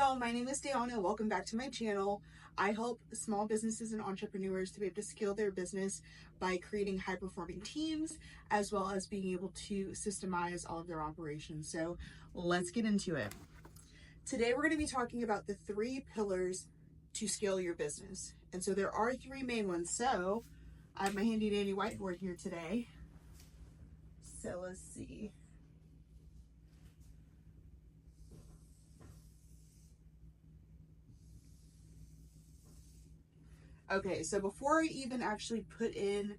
Hello, my name is Deanna. Welcome back to my channel. I help small businesses and entrepreneurs to be able to scale their business by creating high-performing teams, as well as being able to systemize all of their operations. So let's get into it. Today, we're going to be talking about the 3 pillars to scale your business. And so there are 3 main ones. So I have my handy dandy whiteboard here today. So let's see. Okay, so before I even actually put in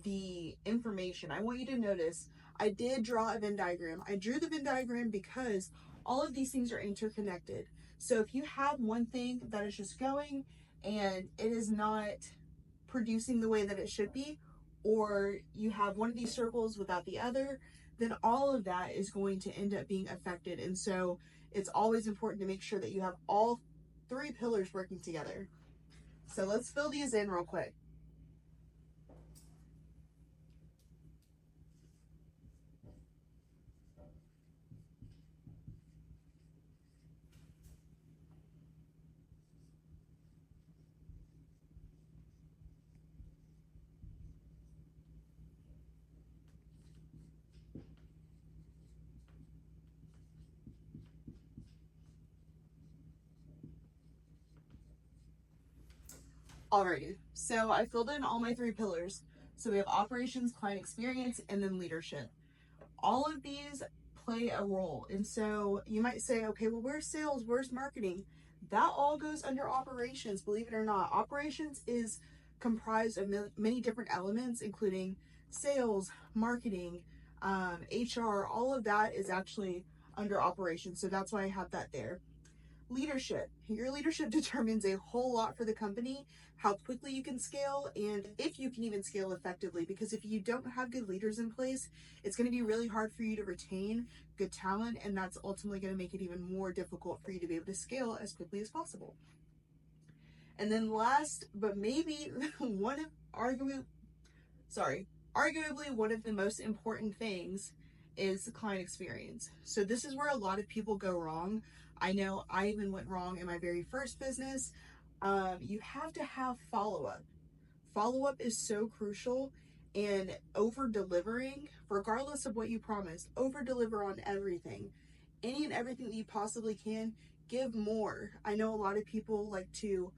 the information, I want you to notice I did draw a Venn diagram. I drew the Venn diagram because all of these things are interconnected. So if you have one thing that is just going and it is not producing the way that it should be, or you have one of these circles without the other, then all of that is going to end up being affected. And so it's always important to make sure that you have all 3 pillars working together. So let's fill these in real quick. Alrighty, so I filled in all my 3 pillars. So we have operations, client experience, and then leadership. All of these play a role. And so you might say, okay, well, where's sales? Where's marketing? That all goes under operations, believe it or not. Operations is comprised of many different elements, including sales, marketing, HR, all of that is actually under operations. So that's why I have that there. Leadership. Your leadership determines a whole lot for the company, how quickly you can scale, and if you can even scale effectively. Because if you don't have good leaders in place, it's going to be really hard for you to retain good talent, and that's ultimately going to make it even more difficult for you to be able to scale as quickly as possible. And then last, but maybe arguably one of the most important things is the client experience. So this is where a lot of people go wrong. I know I even went wrong in my very first business. You have to have follow-up. Follow-up is so crucial, and over-delivering, regardless of what you promised, over-deliver on everything. Any and everything that you possibly can, give more. I know a lot of people like to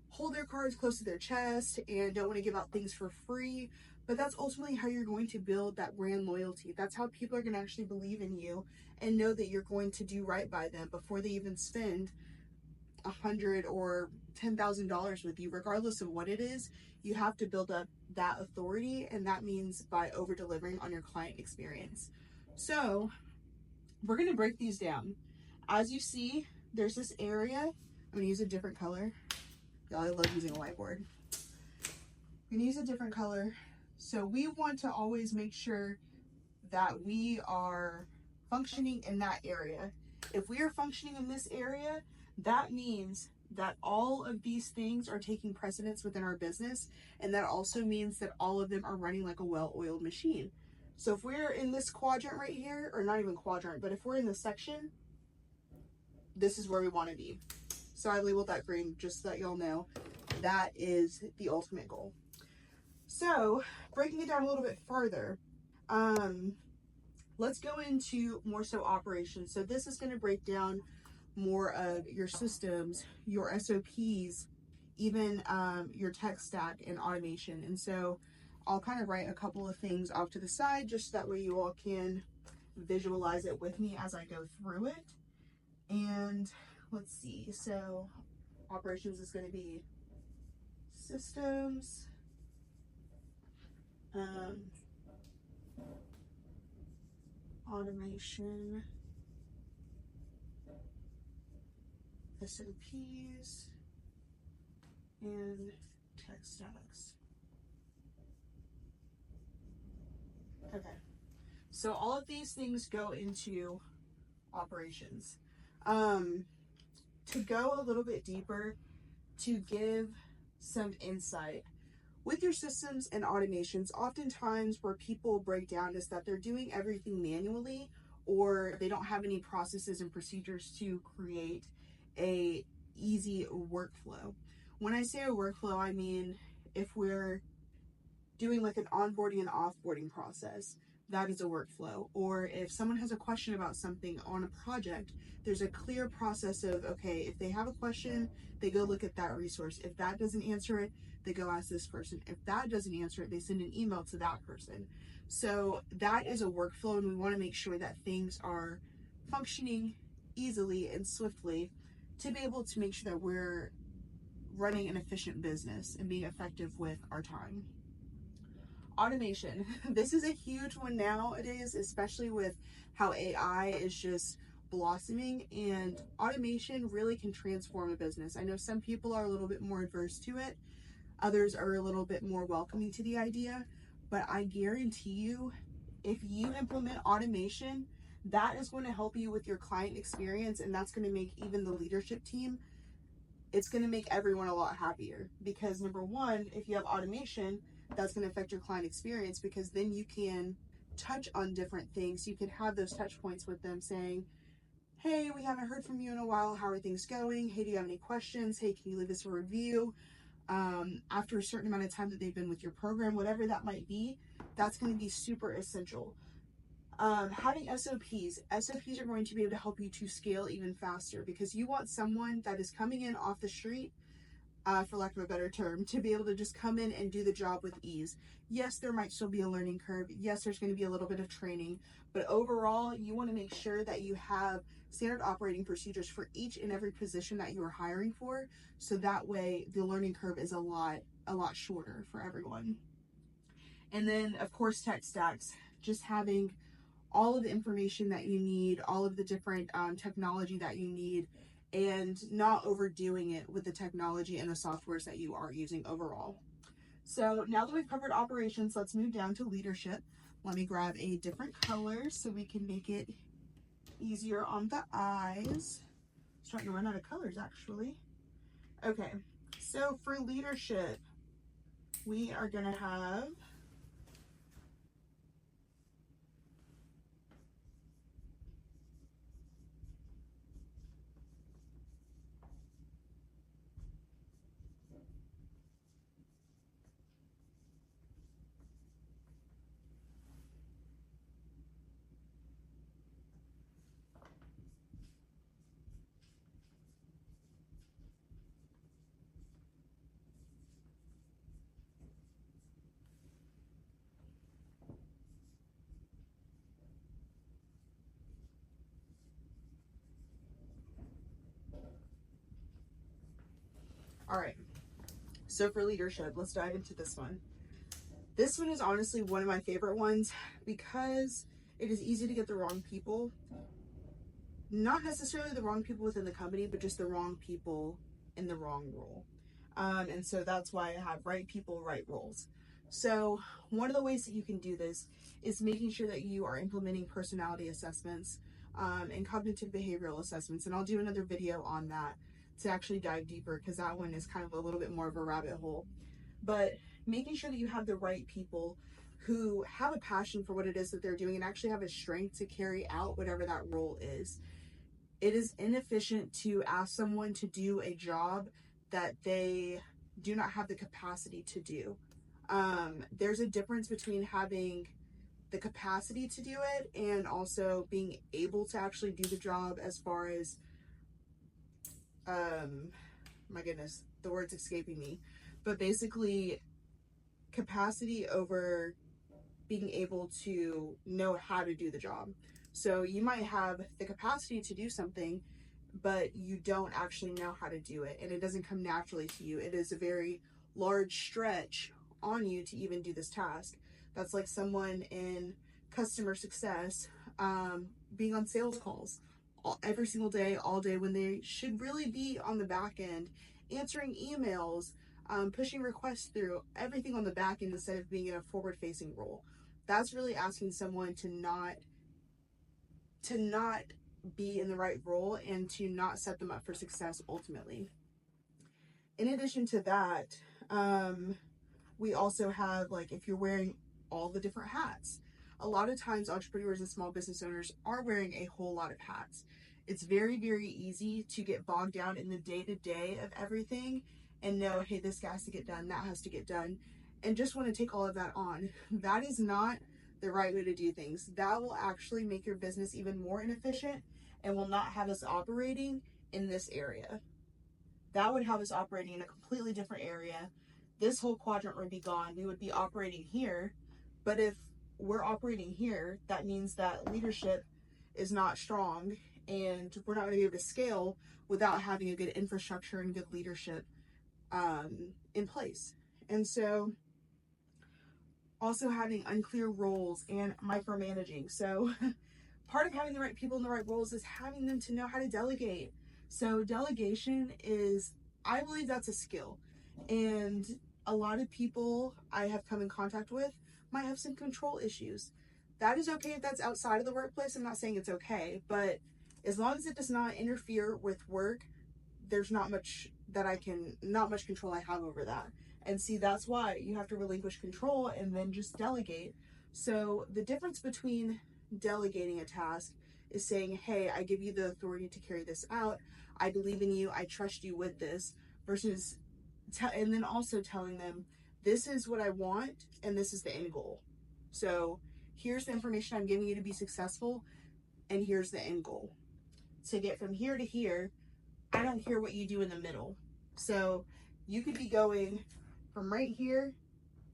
hold their cards close to their chest and don't want to give out things for free, but that's ultimately how you're going to build that brand loyalty. That's how people are going to actually believe in you and know that you're going to do right by them before they even spend $100 or $10,000 with you. Regardless of what it is, you have to build up that authority, and that means by over delivering on your client experience. So we're going to break these down. As you see, there's this area. I'm going to use a different color. Y'all, I love using a whiteboard. I'm going to use a different color. So we want to always make sure that we are functioning in that area. If we are functioning in this area, that means that all of these things are taking precedence within our business, and that also means that all of them are running like a well-oiled machine. So if we're in this quadrant right here, or not even quadrant, but if we're in this section, this is where we want to be. So I labeled that green just so that y'all know that is the ultimate goal. So breaking it down a little bit further, let's go into more so operations. So this is going to break down more of your systems, your SOPs, even your tech stack and automation. And so I'll kind of write a couple of things off to the side just so that way you all can visualize it with me as I go through it. And let's see, so operations is going to be systems, automation, SOPs, and tech stacks. Okay, so all of these things go into operations. To go a little bit deeper, to give some insight, with your systems and automations, oftentimes where people break down is that they're doing everything manually, or they don't have any processes and procedures to create a easy workflow. When I say a workflow, I mean if we're doing like an onboarding and offboarding process, that is a workflow. Or if someone has a question about something on a project, there's a clear process of, okay, if they have a question, they go look at that resource. If that doesn't answer it, they go ask this person. If that doesn't answer it, they send an email to that person. So that is a workflow, and we want to make sure that things are functioning easily and swiftly to be able to make sure that we're running an efficient business and being effective with our time. Automation. This is a huge one nowadays, especially with how AI is just blossoming, and automation really can transform a business. I know some people are a little bit more adverse to it, others are a little bit more welcoming to the idea, but I guarantee you, if you implement automation, that is going to help you with your client experience, and that's going to make even the leadership team, it's going to make everyone a lot happier. Because number one, if you have automation, that's going to affect your client experience, because then you can touch on different things. You can have those touch points with them saying, hey, we haven't heard from you in a while. How are things going? Hey, do you have any questions? Hey, can you leave us a review? After a certain amount of time that they've been with your program, whatever that might be, that's going to be super essential. Having SOPs are going to be able to help you to scale even faster, because you want someone that is coming in off the street, for lack of a better term, to be able to just come in and do the job with ease. Yes, there might still be a learning curve. Yes, there's going to be a little bit of training, but overall, you want to make sure that you have standard operating procedures for each and every position that you are hiring for, so that way the learning curve is a lot shorter for everyone. And then, of course, tech stacks. Just having all of the information that you need, all of the different technology that you need, and not overdoing it with the technology and the softwares that you are using overall. So now that we've covered operations, let's move down to leadership. Let me grab a different color so we can make it easier on the eyes. Starting to run out of colors, actually. Okay, so for leadership, we are gonna have all right. So for leadership, let's dive into this one. This one is honestly one of my favorite ones, because it is easy to get the wrong people. Not necessarily the wrong people within the company, but just the wrong people in the wrong role. And so that's why I have right people, right roles. So one of the ways that you can do this is making sure that you are implementing personality assessments, and cognitive behavioral assessments. And I'll do another video on that to actually dive deeper, because that one is kind of a little bit more of a rabbit hole. But making sure that you have the right people who have a passion for what it is that they're doing and actually have a strength to carry out whatever that role is. It is inefficient to ask someone to do a job that they do not have the capacity to do. There's a difference between having the capacity to do it and also being able to actually do the job, as far as, my goodness, the word's escaping me, but basically capacity over being able to know how to do the job. So you might have the capacity to do something, but you don't actually know how to do it, and it doesn't come naturally to you. It is a very large stretch on you to even do this task. That's like someone in customer success, being on sales calls every single day, all day, when they should really be on the back end, answering emails, pushing requests through, everything on the back end, instead of being in a forward-facing role. That's really asking someone to not be in the right role, and to not set them up for success ultimately. In addition to that, we also have, like, if you're wearing all the different hats, a lot of times entrepreneurs and small business owners are wearing a whole lot of hats. It's very, very easy to get bogged down in the day-to-day of everything and know, hey, this has to get done, that has to get done, and just want to take all of that on. That is not the right way to do things. That will actually make your business even more inefficient and will not have us operating in this area. That would have us operating in a completely different area. This whole quadrant would be gone. We would be operating here. But if we're operating here, that means that leadership is not strong, and we're not going to be able to scale without having a good infrastructure and good leadership in place. And so also having unclear roles and micromanaging. So part of having the right people in the right roles is having them to know how to delegate. So delegation is, I believe that's a skill. And a lot of people I have come in contact with might have some control issues. That is okay if that's outside of the workplace. I'm not saying it's okay, but as long as it does not interfere with work, there's not much control I have over that. And see, that's why you have to relinquish control and then just delegate. So the difference between delegating a task is saying, hey, I give you the authority to carry this out. I believe in you. I trust you with this, versus, and then also telling them, this is what I want and this is the end goal. So here's the information I'm giving you to be successful, and here's the end goal. To get from here to here, I don't care what you do in the middle. So you could be going from right here,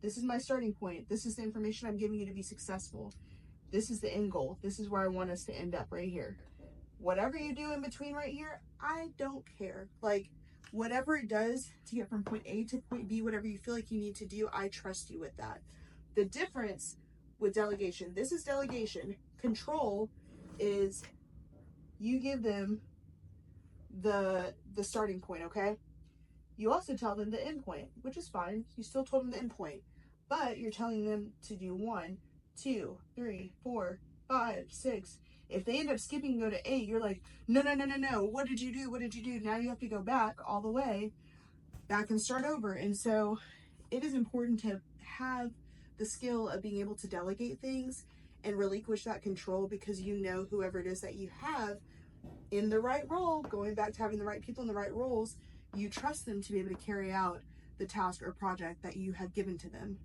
this is my starting point. This is the information I'm giving you to be successful. This is the end goal. This is where I want us to end up right here. Whatever you do in between right here, I don't care. Like, whatever it does to get from point A to point B, whatever you feel like you need to do, I trust you with that. The difference with delegation, this is delegation. Control is you give them the starting point, okay? You also tell them the end point, which is fine. You still told them the end point, but you're telling them to do 1, 2, 3, 4, 5, 6. If they end up skipping and go to 8, you're like, no. What did you do? What did you do? Now you have to go back all the way back and start over. And so it is important to have the skill of being able to delegate things and relinquish that control, because you know whoever it is that you have in the right role, going back to having the right people in the right roles, you trust them to be able to carry out the task or project that you have given to them.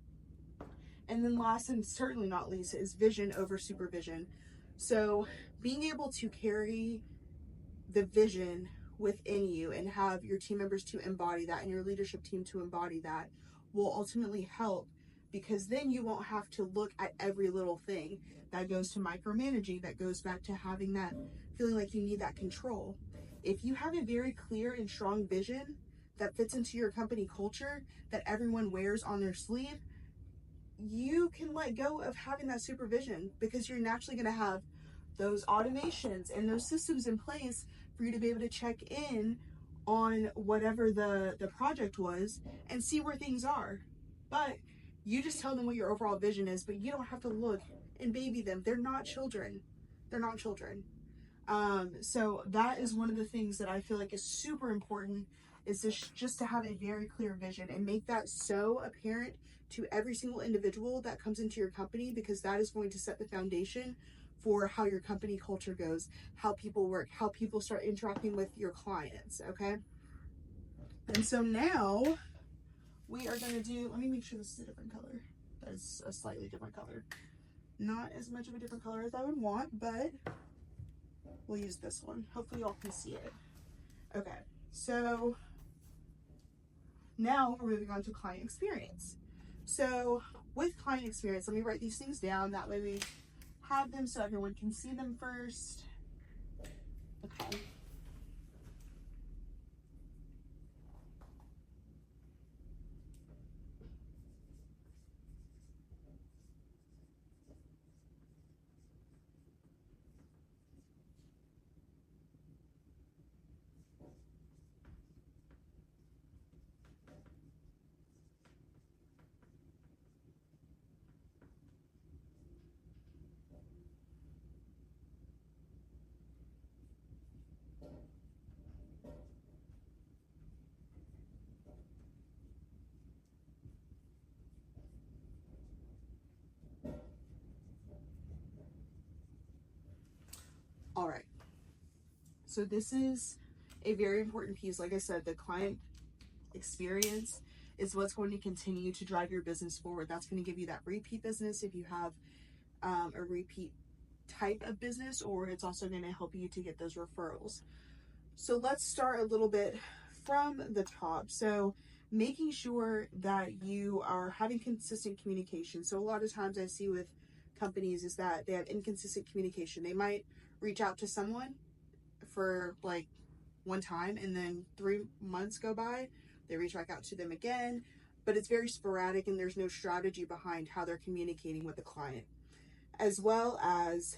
And then last and certainly not least is vision over supervision. So being able to carry the vision within you and have your team members to embody that and your leadership team to embody that will ultimately help, because then you won't have to look at every little thing. That goes to micromanaging, that goes back to having that feeling like you need that control. If you have a very clear and strong vision that fits into your company culture, that everyone wears on their sleeve, you can let go of having that supervision, because you're naturally going to have those automations and those systems in place for you to be able to check in on whatever the project was and see where things are. But you just tell them what your overall vision is, but you don't have to look and baby them. They're not children. They're not children. So that is one of the things that I feel like is super important, is just to have a very clear vision and make that so apparent to every single individual that comes into your company, because that is going to set the foundation for how your company culture goes, how people work, how people start interacting with your clients, okay? And so now we are going to do, let me make sure this is a different color. That is a slightly different color. Not as much of a different color as I would want, but we'll use this one. Hopefully y'all can see it. Okay, so now we're moving on to client experience. So with client experience, let me write these things down. That way we have them so everyone can see them first. Okay. So this is a very important piece. Like I said, the client experience is what's going to continue to drive your business forward. That's going to give you that repeat business if you have a repeat type of business, or it's also going to help you to get those referrals. So let's start a little bit from the top. So making sure that you are having consistent communication. So a lot of times I see with companies is that they have inconsistent communication. They might reach out to someone for like one time, and then 3 months go by, they reach back out to them again, but it's very sporadic and there's no strategy behind how they're communicating with the client, as well as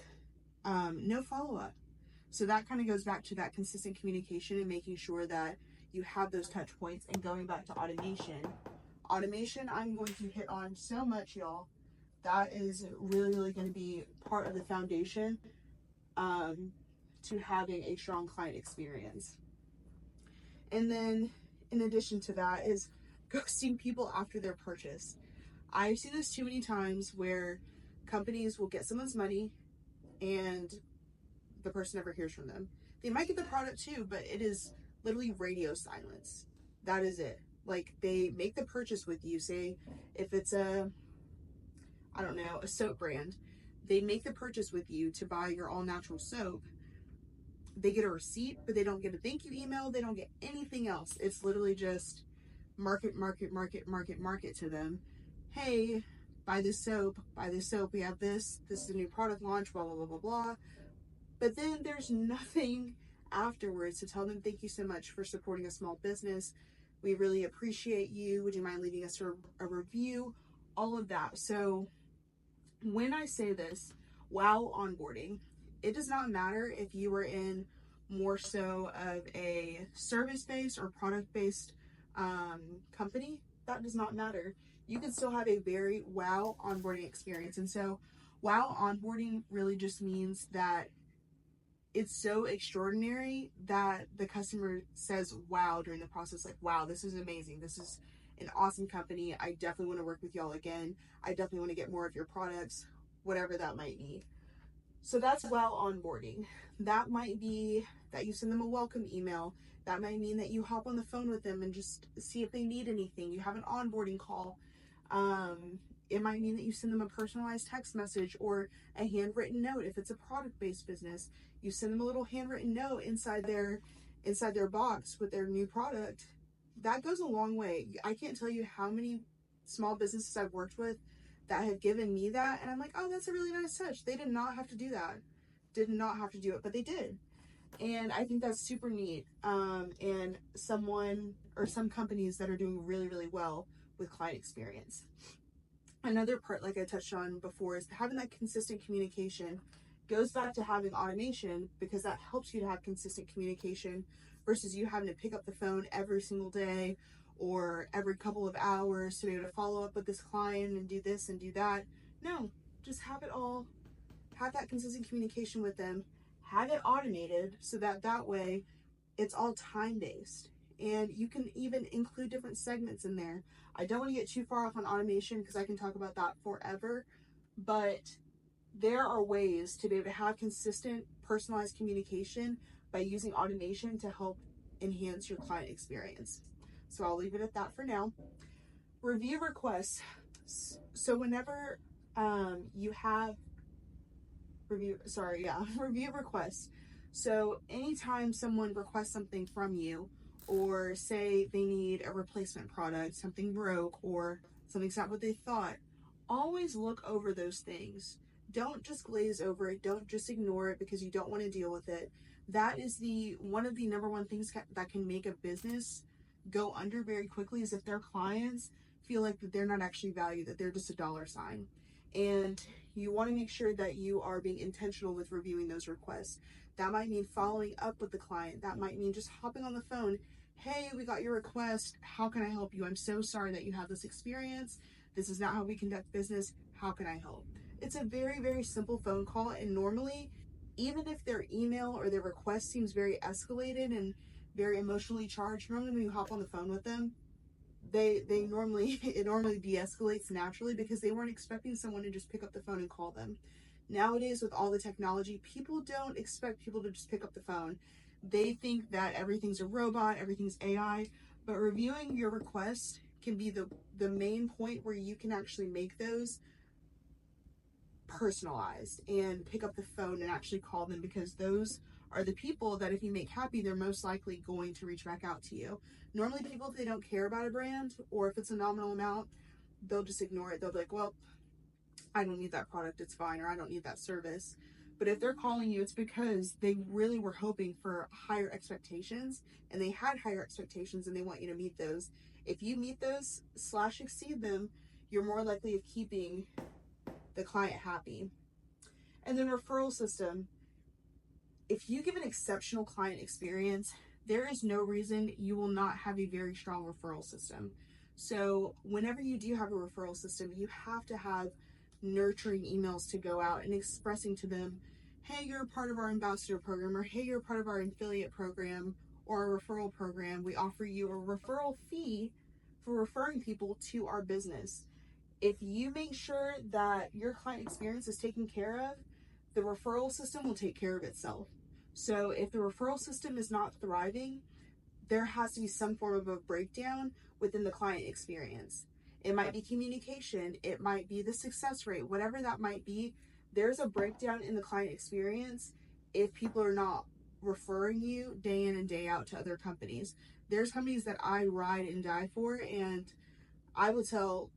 no follow-up. So that kind of goes back to that consistent communication and making sure that you have those touch points. And going back to automation, I'm going to hit on so much, y'all. That is really going to be part of the foundation to having a strong client experience. And then in addition to that is ghosting people after their purchase. I've seen this too many times where companies will get someone's money and the person never hears from them. They might get the product too, but it is literally radio silence. That is it. Like, they make the purchase with you. Say if it's a soap brand, they make the purchase with you to buy your all natural soap. They get a receipt, but they don't get a thank you email. They don't get anything else. It's literally just market to them. Hey, buy this soap. We have this. This is a new product launch, blah, blah, blah, blah, blah. But then there's nothing afterwards to tell them, thank you so much for supporting a small business. We really appreciate you. Would you mind leaving us a review? All of that. So when I say this, while onboarding, it does not matter if you are in more so of a service-based or product-based company. That does not matter. You can still have a very wow onboarding experience. And so wow onboarding really just means that it's so extraordinary that the customer says wow during the process. Like, wow, this is amazing. This is an awesome company. I definitely want to work with y'all again. I definitely want to get more of your products, whatever that might be. So that's wow onboarding. That might be that you send them a welcome email. That might mean that you hop on the phone with them and just see if they need anything. You have an onboarding call. It might mean that you send them a personalized text message or a handwritten note. If it's a product-based business, you send them a little handwritten note inside their box with their new product. That goes a long way. I can't tell you how many small businesses I've worked with that have given me that, and I'm like, oh, that's a really nice touch. They did not have to do that. Did not have to do it, but they did. And I think that's super neat. And someone or some companies that are doing really, really well with client experience. Another part, like I touched on before, is having that consistent communication. Goes back to having automation, because that helps you to have consistent communication versus you having to pick up the phone every single day or every couple of hours to be able to follow up with this client and do this and do that. No, just have it all. Have that consistent communication with them. Have it automated so that way it's all time-based. And you can even include different segments in there. I don't want to get too far off on automation because I can talk about that forever, but there are ways to be able to have consistent, personalized communication by using automation to help enhance your client experience. So I'll leave it at that for now. Review requests. So whenever you have review requests. So anytime someone requests something from you, or say they need a replacement product, something broke, or something's not what they thought, always look over those things. Don't just glaze over it. Don't just ignore it because you don't want to deal with it. That is one of the number one things that can make a business go under very quickly, is if their clients feel like that they're not actually valued, that they're just a dollar sign. And you want to make sure that you are being intentional with reviewing those requests. That might mean following up with the client. That might mean just hopping on the phone. Hey, we got your request. How can I help you? I'm so sorry that you have this experience. This is not how we conduct business. How can I help? It's a very, very simple phone call. And normally, even if their email or their request seems very escalated and very emotionally charged, normally when you hop on the phone with them, it normally de-escalates naturally because they weren't expecting someone to just pick up the phone and call them. Nowadays, with all the technology, people don't expect people to just pick up the phone. They think that everything's a robot, everything's AI, but reviewing your requests can be the main point where you can actually make those personalized and pick up the phone and actually call them, because those are the people that if you make happy, they're most likely going to reach back out to you. Normally people, if they don't care about a brand or if it's a nominal amount, they'll just ignore it. They'll be like, well, I don't need that product, it's fine, or I don't need that service. But if they're calling you, it's because they really were hoping for higher expectations, and they had higher expectations and they want you to meet those. If you meet those / exceed them, you're more likely of keeping the client happy. And then referral system. If you give an exceptional client experience, there is no reason you will not have a very strong referral system. So whenever you do have a referral system, you have to have nurturing emails to go out and expressing to them, hey, you're a part of our ambassador program, or hey, you're a part of our affiliate program or a referral program. We offer you a referral fee for referring people to our business. If you make sure that your client experience is taken care of, the referral system will take care of itself. So if the referral system is not thriving, there has to be some form of a breakdown within the client experience. It might be communication, it might be the success rate, whatever that might be. There's a breakdown in the client experience if people are not referring you day in and day out to other companies. There's companies that I ride and die for, and I will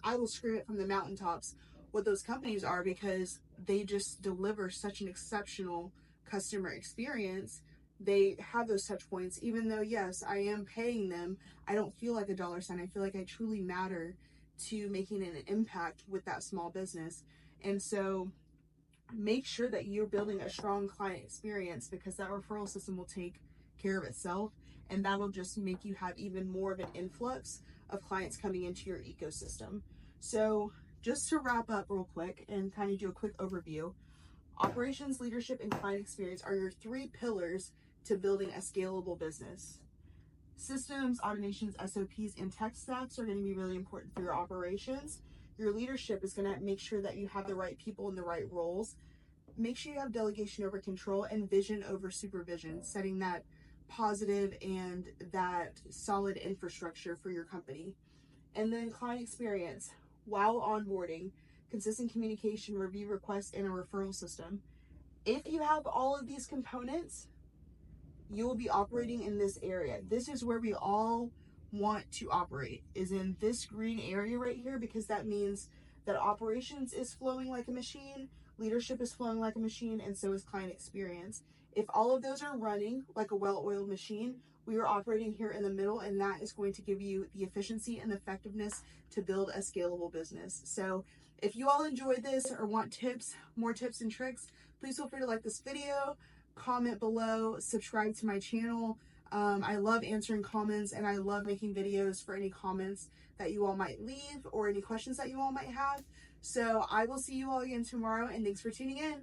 I will scream it from the mountaintops what those companies are, because they just deliver such an exceptional customer experience. They have those touch points, even though, yes, I am paying them. I don't feel like a dollar sign. I feel like I truly matter to making an impact with that small business. And so make sure that you're building a strong client experience, because that referral system will take care of itself, and that'll just make you have even more of an influx of clients coming into your ecosystem. So just to wrap up real quick and kind of do a quick overview, operations, leadership, and client experience are your 3 pillars to building a scalable business. Systems, automations, SOPs, and tech stacks are going to be really important for your operations. Your leadership is going to make sure that you have the right people in the right roles. Make sure you have delegation over control and vision over supervision, setting that positive and that solid infrastructure for your company. And then client experience, while onboarding, consistent communication, review requests, and a referral system. If you have all of these components, you will be operating in this area. This is where we all want to operate, is in this green area right here, because that means that operations is flowing like a machine, leadership is flowing like a machine, and so is client experience. If all of those are running like a well-oiled machine, we are operating here in the middle, and that is going to give you the efficiency and effectiveness to build a scalable business. So if you all enjoyed this or want tips, more tips and tricks, please feel free to like this video, comment below, subscribe to my channel. I love answering comments, and I love making videos for any comments that you all might leave or any questions that you all might have. So I will see you all again tomorrow, and thanks for tuning in.